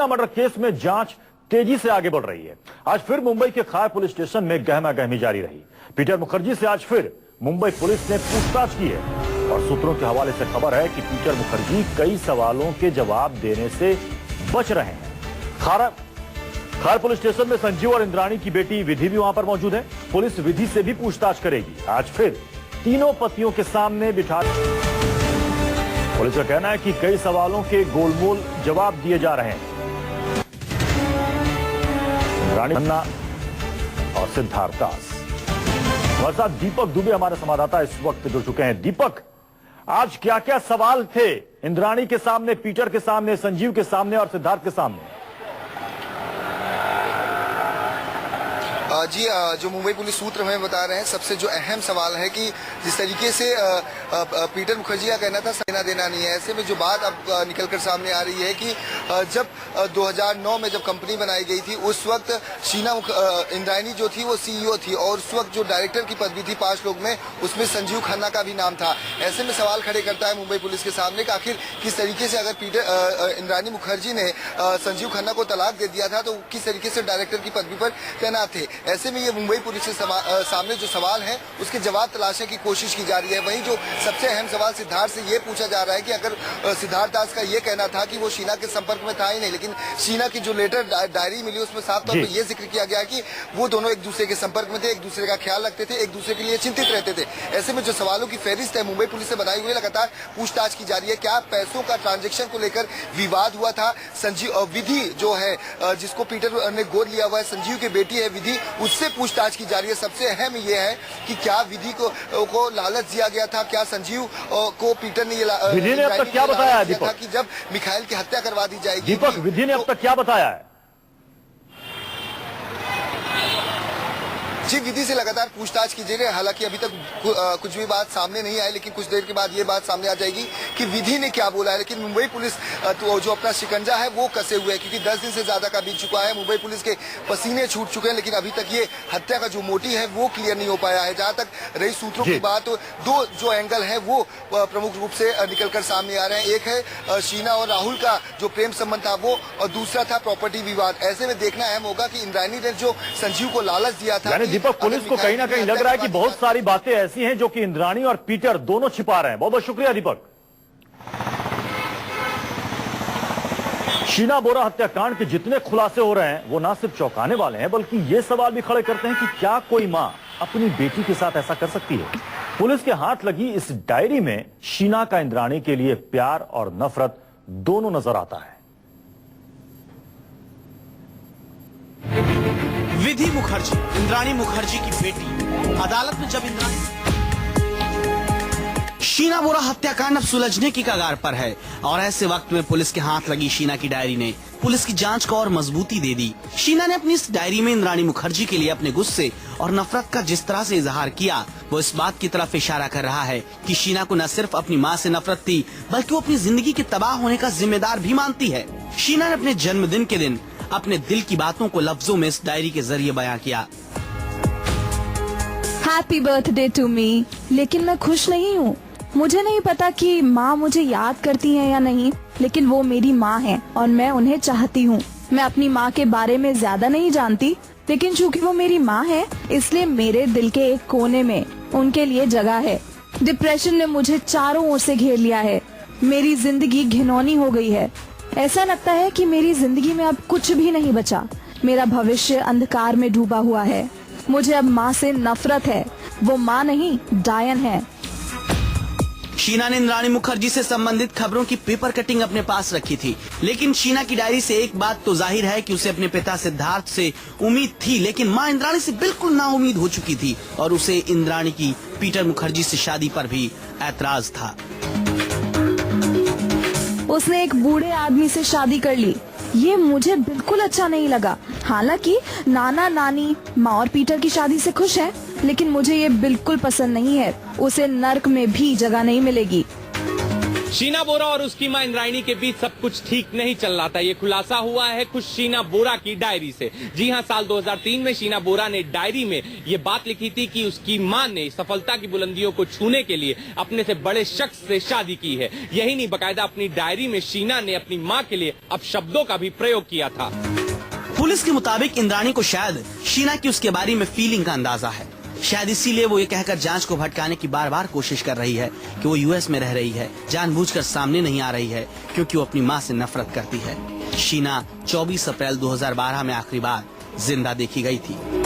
Sheena murder case में जांच तेजी से आगे बढ़ रही है। आज फिर मुंबई के खार पुलिस स्टेशन में गहमा-गहमी जारी रही। पीटर मुखर्जी से आज फिर मुंबई पुलिस ने पूछताछ की है और सूत्रों के हवाले से खबर है कि पीटर मुखर्जी कई सवालों के जवाब देने से बच रहे हैं। खार पुलिस स्टेशन में संजीव और इंद्राणी की बेटी विधि भी वहां पर मौजूद है। पुलिस विधि से भी पूछताछ करेगी। आज फिर तीनों पतियों के सामने बिठा पुलिस का कहना है कि कई सवालों के गोलमोल जवाब दिए जा रहे हैं। रानी खन्ना और सिद्धार्थ दास। हमारे साथ दीपक दुबे हमारे संवाददाता इस वक्त जुड़ चुके हैं। दीपक, आज क्या क्या सवाल थे इंद्राणी के सामने, पीटर के सामने, संजीव के सामने और सिद्धार्थ के सामने? जी, जो मुंबई पुलिस सूत्र हमें बता रहे हैं, सबसे जो अहम सवाल है कि जिस तरीके से पीटर मुखर्जी का कहना था लेना देना नहीं है, ऐसे में जो बात अब निकलकर सामने आ रही है कि जब 2009 में जब कंपनी बनाई गई थी, उस वक्त शीना इंद्राणी जो थी वो सीईओ थी और उस वक्त जो डायरेक्टर की पदवी थी 5 लोग में, उसमें संजीव खन्ना का भी नाम था। ऐसे में सवाल खड़े करता है मुंबई पुलिस के सामने कि आखिर किस तरीके से अगर पीटर इंद्राणी मुखर्जी ने संजीव खन्ना को तलाक दे दिया था तो किस तरीके से डायरेक्टर की पदवी पर तैनात थे। ऐसे में ये मुंबई पुलिस के सामने जो सवाल है उसके जवाब तलाशने की कोशिश की जा रही है। वहीं जो सबसे अहम सवाल सिद्धार्थ से ये पूछा जा रहा है कि अगर सिद्धार्थ दास का ये कहना था कि वो शीना के संपर्क में था ही नहीं, लेकिन शीना की जो लेटर डायरी मिली उसमें साफ तौर पर यह जिक्र किया गया कि वो दोनों एक दूसरे के संपर्क में थे, एक दूसरे का ख्याल रखते थे, एक दूसरे के लिए चिंतित रहते थे। ऐसे में जो सवालों की फहरिस्त है मुंबई पुलिस से बनाई हुई, लगातार पूछताछ की जा रही है। क्या पैसों का ट्रांजेक्शन को लेकर विवाद हुआ था? संजीव विधि जो है जिसको पीटर ने गोद लिया हुआ है, संजीव की बेटी है विधि, उससे पूछताछ की जा रही है। सबसे अहम यह है कि क्या विधि को लालच दिया गया था? क्या संजीव को पीटर ने विधि ने अब तक क्या बताया है दीपक? कि जब मिखाइल की हत्या करवा दी जाएगी। दीपक, विधि ने अब तक क्या बताया है? जी, विधि से लगातार पूछताछ की जा रही है। हालांकि अभी तक कुछ भी बात सामने नहीं आई, लेकिन कुछ देर के बाद ये बात सामने आ जाएगी कि विधि ने क्या बोला है। लेकिन मुंबई पुलिस तो जो अपना शिकंजा है वो कसे हुए है, क्योंकि 10 दिन से ज्यादा का बीत चुका है। मुंबई पुलिस के पसीने छूट चुके हैं, लेकिन अभी तक ये हत्या का जो मोटिव है वो क्लियर नहीं हो पाया है। जहां तक रही सूत्रों की बात, दो जो एंगल है वो प्रमुख रूप से निकलकर सामने आ रहे हैं। एक है शीना और राहुल का जो प्रेम संबंध था वो, और दूसरा था प्रॉपर्टी विवाद। ऐसे में देखना अहम होगा कि इंद्राणी ने जो संजीव को लालच दिया था। दीपक, पुलिस को कहीं ना कहीं लग रहा है कि बहुत सारी बातें ऐसी हैं जो कि इंद्राणी और पीटर दोनों छिपा रहे हैं। बहुत बहुत शुक्रिया दीपक। शीना बोरा हत्याकांड के जितने खुलासे हो रहे हैं वो ना सिर्फ चौंकाने वाले हैं, बल्कि ये सवाल भी खड़े करते हैं कि क्या कोई मां अपनी बेटी के साथ ऐसा कर सकती है? पुलिस के हाथ लगी इस डायरी में शीना का इंद्राणी के लिए प्यार और नफरत दोनों नजर आता है। विधि मुखर्जी, इंद्राणी मुखर्जी की बेटी, अदालत में जब इंद्राणी शीना बोरा हत्याकांड अब सुलझने की कगार पर है और ऐसे वक्त में पुलिस के हाथ लगी शीना की डायरी ने पुलिस की जांच को और मजबूती दे दी। शीना ने अपनी इस डायरी में इंद्राणी मुखर्जी के लिए अपने गुस्से और नफरत का जिस तरह से इजहार किया, वो इस बात की तरफ इशारा कर रहा है कि शीना को न सिर्फ अपनी मां से नफरत थी, बल्कि वो अपनी जिंदगी के तबाह होने का जिम्मेदार भी मानती है। शीना ने अपने जन्मदिन के दिन अपने दिल की बातों को लफ्जों में इस डायरी के जरिए बयां किया। Happy birthday to me. लेकिन मैं खुश नहीं हूँ। मुझे नहीं पता कि माँ मुझे याद करती है या नहीं, लेकिन वो मेरी माँ है और मैं उन्हें चाहती हूँ। मैं अपनी माँ के बारे में ज्यादा नहीं जानती, लेकिन चूंकि वो मेरी माँ है, इसलिए मेरे दिल के एक कोने में उनके लिए जगह है। डिप्रेशन ने मुझे चारों ओर से घेर लिया है। मेरी जिंदगी घिनौनी हो गई है। ऐसा लगता है कि मेरी जिंदगी में अब कुछ भी नहीं बचा। मेरा भविष्य अंधकार में डूबा हुआ है। मुझे अब माँ से नफरत है। वो माँ नहीं, डायन है। शीना ने इंद्राणी मुखर्जी से संबंधित खबरों की पेपर कटिंग अपने पास रखी थी, लेकिन शीना की डायरी से एक बात तो जाहिर है कि उसे अपने पिता सिद्धार्थ से उम्मीद थी, लेकिन मां इंद्राणी से बिल्कुल नाउम्मीद हो चुकी थी और उसे इंद्राणी की पीटर मुखर्जी से शादी पर भी ऐतराज था। उसने एक बूढ़े आदमी से शादी कर ली। ये मुझे बिल्कुल अच्छा नहीं लगा। हालांकि नाना नानी माँ और पीटर की शादी से खुश है, लेकिन मुझे ये बिल्कुल पसंद नहीं है। उसे नर्क में भी जगह नहीं मिलेगी। शीना बोरा और उसकी मां इंद्रायणी के बीच सब कुछ ठीक नहीं चल रहा था। ये खुलासा हुआ है खुद शीना बोरा की डायरी से। जी हां, साल 2003 में शीना बोरा ने डायरी में ये बात लिखी थी कि उसकी मां ने सफलता की बुलंदियों को छूने के लिए अपने से बड़े शख्स से शादी की है। यही नहीं, बकायदा अपनी डायरी में शीना ने अपनी मां के लिए अपशब्दों का भी प्रयोग किया था। पुलिस के मुताबिक इंद्राणी को शायद शीना की उसके बारे में फीलिंग का अंदाजा है। शायद इसीलिए वो ये कहकर जांच को भटकाने की बार बार कोशिश कर रही है कि वो यूएस में रह रही है, जानबूझकर सामने नहीं आ रही है क्योंकि वो अपनी मां से नफरत करती है। शीना 24 अप्रैल 2012 में आखिरी बार जिंदा देखी गई थी।